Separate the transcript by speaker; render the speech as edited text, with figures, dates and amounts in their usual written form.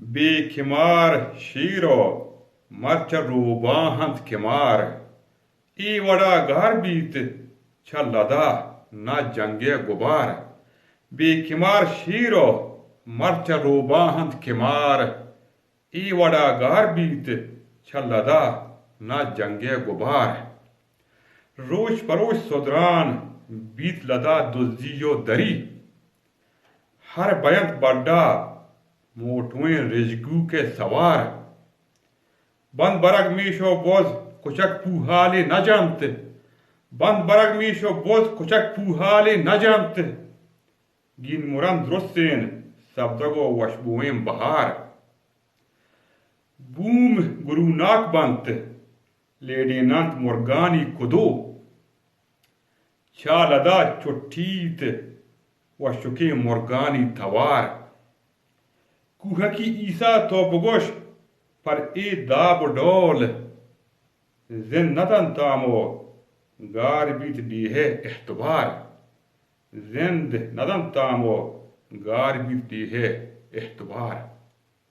Speaker 1: बेखिमार shero मर्च रूबाहंत खिमार ई वड़ा गार बीत छ लदा ना जंगे गुबार बेखिमार शीरो मर्च रूबाहंत खिमार ई वड़ा गार बीत छ लदा ना जंगे गुबार रोश परोश सोदरान बीत लदा दुजियो दरी हर बयंत बड्डा मोटुए रिजगू के सवार बंद बरग मीशो बोझ कुचक पूहाले न जानते बंद बरग मीशो बोझ कुचक पूहाले न जानते गिन मुरन द्रुस्तेन सब्दगो वशबुएं बहार बूम गुरुनाक बंत लेडीनंत मुर्गानी कुदो छालदा चुट्टीत वशुके मुर्गानी थवार कुहकी ईसा तो बगोश पर ए दाब डोल जिन नतन तामो गार बीत दी है एहतबार जिंद नदम तामो गार बीत दी है एहतबार।